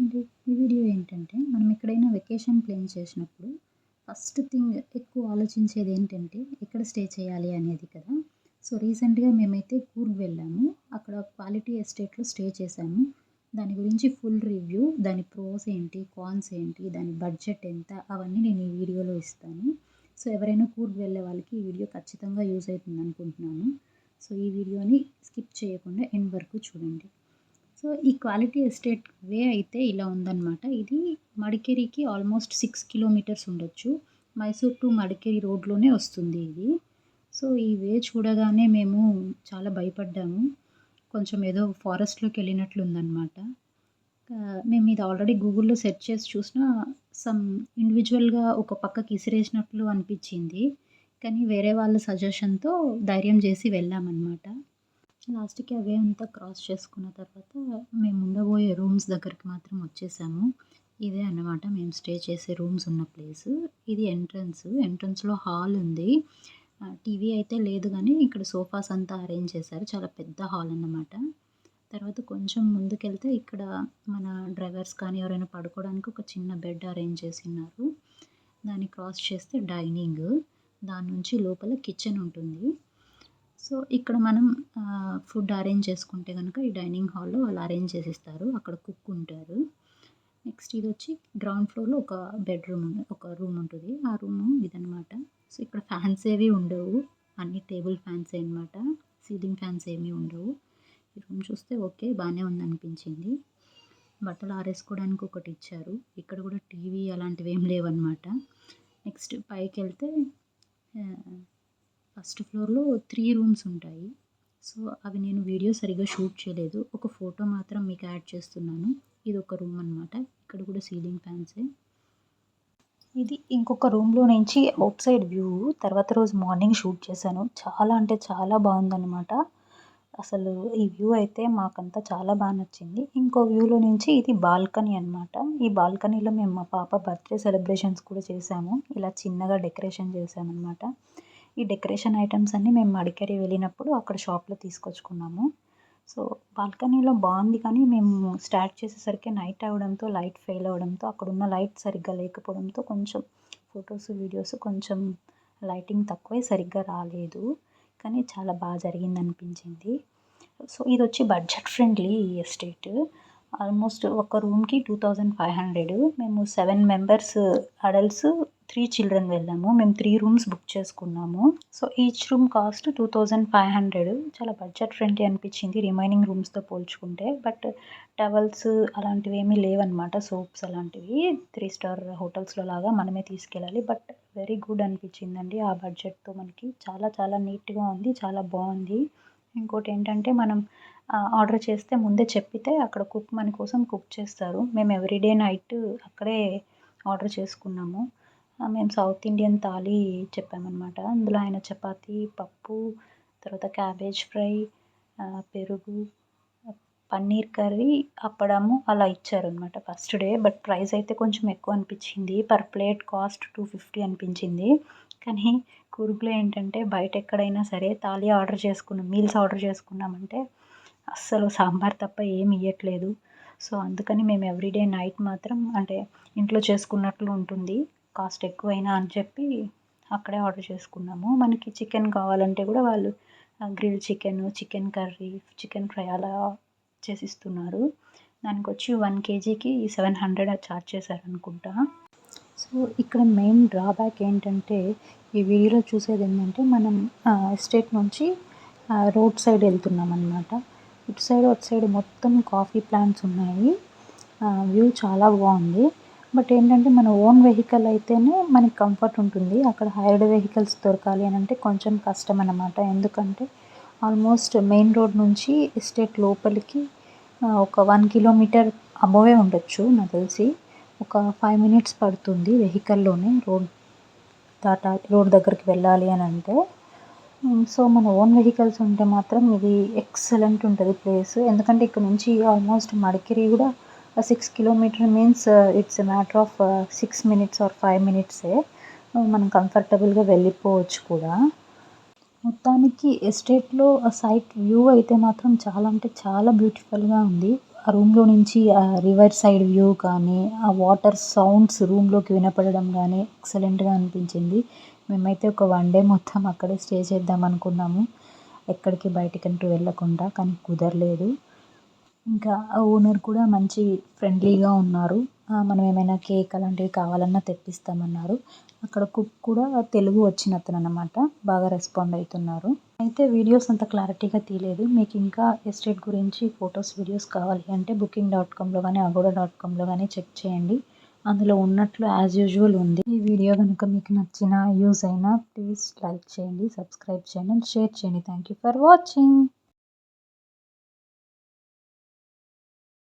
అండి. ఈ వీడియో ఏంటంటే, మనం ఎక్కడైనా వెకేషన్ ప్లాన్ చేసినప్పుడు ఫస్ట్ థింగ్ ఎక్కువ ఆలోచించేది ఏంటంటే, ఎక్కడ స్టే చేయాలి అనేది కదా! సో, రీసెంట్‌గా మేమైతే కూర్గ్ వెళ్ళాము. అక్కడ క్వాలిటీ ఎస్టేట్‌లో స్టే చేశాము. దాని గురించి ఫుల్ రివ్యూ, దాని ప్రోస్ ఏంటి, కాన్స్ ఏంటి, దాని బడ్జెట్ ఎంత, అవన్నీ నేను ఈ వీడియోలో ఇస్తాను. సో, ఎవరైనా కూర్గ్ వెళ్ళే వాళ్ళకి ఈ వీడియో ఖచ్చితంగా యూజ్ అవుతుందనుకుంటున్నాను. సో, ఈ వీడియోని స్కిప్ చేయకుండా ఎండ్ వరకు చూడండి. సో, ఈ క్వాలిటీ ఎస్టేట్ వే అయితే ఇలా ఉందనమాట. ఇది మడికేరికి ఆల్మోస్ట్ 6 కిలోమీటర్స్ ఉండొచ్చు. మైసూర్ టు మడికేరి రోడ్‌లోనే వస్తుంది ఇది. సో, ఈ వే చూడగానే మేము చాలా భయపడ్డాము. కొంచెం ఏదో ఫారెస్ట్‌లోకెళ్ళినట్లుందనమాట. మేము ఇది ఆల్రెడీ గూగుల్‌లో సెర్చ్ చేసి చూసినా ఇండివిడ్యువల్‌గా ఒక పక్కకి ఇసిరేసినట్లు అనిపిచ్చింది. కానీ వేరే వాళ్ళ సజెషన్‌తో ధైర్యం చేసి వెళ్ళామనమాట. లాస్ట్‌కి ఆ వే అంతా క్రాస్ చేసుకున్న తర్వాత మేము ఉండబోయే రూమ్స్ దగ్గరికి మాత్రం వచ్చేసాము. ఇదే అన్నమాట మేము స్టే చేసే రూమ్స్ ఉన్న ప్లేసు. ఇది ఎంట్రన్స్. ఎంట్రన్స్‌లో హాల్ ఉంది. టీవీ అయితే లేదు గానీ ఇక్కడ సోఫాస్ అంతా అరేంజ్ చేశారు. చాలా పెద్ద హాల్ అన్నమాట. తర్వాత కొంచెం ముందుకెళ్తే ఇక్కడ మన డ్రైవర్స్ కానీ ఎవరైనా పడుకోవడానికి ఒక చిన్న బెడ్ అరేంజ్ చేసున్నారు. దాన్ని క్రాస్ చేస్తే డైనింగ్. దాని నుంచి లోపల కిచెన్ ఉంటుంది. సో, ఇక్కడ మనం ఫుడ్ అరేంజ్ చేసుకుంటే గనక ఈ డైనింగ్ హాల్‌లో వాళ్ళు అరేంజ్ చేసిస్తారు. అక్కడ కుక్ ఉంటారు. నెక్స్ట్ ఇదొచ్చి గ్రౌండ్ ఫ్లోర్‌లో ఒక ఒక రూమ్ ఉంటది. ఆ రూము ఇదనమాట. సో, ఇక్కడ ఫ్యాన్స్ ఏవి ఉండవు. అన్ని టేబుల్ ఫ్యాన్సే అనమాట. సీలింగ్ ఫ్యాన్స్ ఏమీ ఉండవు. ఈ రూమ్ చూస్తే ఓకే. బానే ఉందనిపించింది. బట్టలు ఆరేసుకోవడానికి ఒకటిచ్చారు. ఇక్కడ కూడా టీవీ అలాంటివేం లేవనమాట. నెక్స్ట్ పైకెళ్తే ఆహ్ ఫస్ట్ ఫ్లోర్‌లో 3 రూమ్స్ ఉంటాయి. సో, అవి నేను వీడియో సరిగ్గా షూట్ చేయలేదు. ఒక ఫోటో మాత్రం మీకు యాడ్ చేస్తున్నాను. ఇదొక రూమ్ అనమాట. ఇక్కడ కూడా సీలింగ్ ఫ్యాన్సే. ఇది ఇంకొక రూమ్‌లో నుంచి ఔట్ సైడ్ వ్యూ. తర్వాత రోజు మార్నింగ్ షూట్ చేశాను. చాలా అంటే చాలా బావుందనమాట. అసలు ఈ వ్యూ అయితే మాకంతా చాలా నచ్చింది. ఇంకో వ్యూలో నుంచి ఇది బాల్కనీ అనమాట. ఈ బాల్కనీలో మేము మా పాప బర్త్‌డే సెలబ్రేషన్స్ కూడా చేశాము. ఇలా చిన్నగా డెకరేషన్ చేశామనమాట. ఈ డెకరేషన్ ఐటెమ్స్ అన్నీ మేము మడికేరి వెళ్ళినప్పుడు అక్కడ షాప్‌లో తీసుకొచ్చుకున్నాము. సో, బాల్కనీలో బావుంది కానీ మేము స్టార్ట్ చేసేసరికి నైట్ అవ్వడంతో లైట్ ఫెయిల్ అవ్వడంతో అక్కడున్న లైట్ సరిగ్గా లేకపోవడంతో కొంచెం ఫోటోస్, వీడియోస్ కొంచెం లైటింగ్ తక్కువై సరిగ్గా రాలేదు. కానీ చాలా జరిగిందనిపించింది. సో, ఇదొచ్చి బడ్జెట్ ఫ్రెండ్లీ ఈ ఎస్టేట్. ఆల్మోస్ట్ ఒక రూమ్‌కి 2500. మేము 7 మెంబర్స్ అడల్ట్స్, 3 చిల్డ్రన్ వెళ్ళాము. మేము 3 రూమ్స్ బుక్ చేసుకున్నాము. So, each room cost 2500. చాలా బడ్జెట్ ఫ్రెండ్లీ అనిపించింది రిమైనింగ్ రూమ్స్‌తో పోల్చుకుంటే. బట్ టవల్స్ అలాంటివేమీ లేవనమాట. సోప్స్ అలాంటివి 3 స్టార్ హోటల్స్‌లో లాగా మనమే తీసుకెళ్ళాలి. బట్ వెరీ గుడ్ అనిపించిందండి ఆ బడ్జెట్‌తో మనకి. చాలా చాలా నీట్‌గా ఉంది. చాలా బావుంది. ఇంకోటేంటంటే మనం ఆర్డర్ చేస్తే ముందే చెప్పితే అక్కడ కుక్ మన కోసం కుక్ చేస్తారు. మేము ఎవ్రీడే నైట్ అక్కడే ఆర్డర్ చేసుకున్నాము. మేము సౌత్ ఇండియన్ థాలీ చెప్పామనమాట. అందులో ఆయన చపాతీ, పప్పు, తర్వాత క్యాబేజ్ ఫ్రై, పెరుగు, పన్నీర్ కర్రీ, అప్పడము అలా ఇచ్చారనమాట ఫస్ట్ డే. బట్ ప్రైస్ అయితే కొంచెం ఎక్కువ అనిపించింది. పర్ ప్లేట్ కాస్ట్ 250 అనిపించింది. కానీ కూర్గ్‌లో ఏంటంటే బయట ఎక్కడైనా సరే థాలీ ఆర్డర్ చేసుకున్నాం, మీల్స్ ఆర్డర్ చేసుకున్నామంటే అస్సలు సాంబార్ తప్ప ఏమి ఇయ్యట్లేదు. సో, అందుకని మేము ఎవ్రీడే నైట్ మాత్రం అంటే ఇంట్లో చేసుకున్నట్లు ఉంటుంది. కాస్ట్ ఎక్కువైనా అని చెప్పి అక్కడే ఆర్డర్ చేసుకున్నాము. మనకి చికెన్ కావాలంటే కూడా వాళ్ళు grill chicken, chicken curry, chicken fry అలా చేసిస్తున్నారు. దానికొచ్చి 1 కేజీకి 700 చార్జ్ చేశారనుకుంటా. సో, ఇక్కడ మెయిన్ డ్రాబ్యాక్ ఏంటంటే ఈ వీడియోలో చూసేదేంటంటే మనం ఎస్టేట్ నుంచి రోడ్ సైడ్ వెళ్తున్నామనమాట. ఇటు సైడ్, అటు సైడ్ మొత్తం కాఫీ ప్లాంట్స్ ఉన్నాయి. వ్యూ చాలా బావుంది. బట్ ఏంటంటే మన ఓన్ వెహికల్ అయితేనే మనకి కంఫర్ట్ ఉంటుంది. అక్కడ హైర్డ్ వెహికల్స్ దొరకాలి అనంటే కొంచెం కష్టం అన్నమాట. ఎందుకంటే ఆల్మోస్ట్ మెయిన్ రోడ్ నుంచి ఎస్టేట్ లోపలికి ఒక 1 కిలోమీటర్ అబోవే ఉండొచ్చు నాకు తెలిసి. ఒక 5 మినిట్స్ పడుతుంది వెహికల్‌లోనే రోడ్ దగ్గరికి వెళ్ళాలి అనంటే. సో, మన ఓన్ వెహికల్స్ ఉంటే మాత్రం ఇది ఎక్సలెంట్ ఉంటది ప్లేస్. ఎందుకంటే ఇక్కడ నుంచి ఆల్మోస్ట్ మడికేరి కూడా 6 kilometer means it's a matter of 6 minutes or 5 మినిట్సే. మనం కంఫర్టబుల్‌గా వెళ్ళిపోవచ్చు కూడా. మొత్తానికి ఎస్టేట్‌లో సైట్ వ్యూ అయితే మాత్రం చాలా అంటే చాలా బ్యూటిఫుల్‌గా ఉంది. ఆ రూమ్‌లో నుంచి రివర్ సైడ్ వ్యూ కానీ, ఆ వాటర్ సౌండ్స్ రూమ్‌లోకి వినపడడం గానీ ఎక్సలెంట్‌గా అనిపించింది. మేమైతే ఒక 1 డే మొత్తం అక్కడే స్టే చేద్దాం అనుకున్నాము. ఎక్కడికి బయటికంటూ వెళ్ళకుండా. కానీ కుదరలేదు. ఇంకా ఆ ఓనర్ కూడా మంచి ఫ్రెండ్లీగా ఉన్నారు. మనం ఏమైనా కేక్ అలాంటివి కావాలన్నా తెప్పిస్తామన్నారు. అక్కడ కుక్ కూడా తెలుగు వచ్చినతననమాట. బాగా రెస్పాండ్ అయితున్నారు. అయితే వీడియోస్ అంత క్లారిటీగా తీయలేదు. మీకు ఇంకా ఎస్టేట్ గురించి ఫోటోస్, వీడియోస్ కావాలి అంటే booking.comలో గానీ, agoda.comలో గానీ చెక్ చేయండి. అందులో ఉన్నట్లు యాజ్ యూజువల్ ఉంది. ఈ వీడియో గనుక మీకు నచ్చినా, యూజ్ అయినా ప్లీజ్ లైక్ చేయండి, సబ్స్క్రైబ్ చేయండి అండ్ షేర్ చేయండి. Thank you for watching.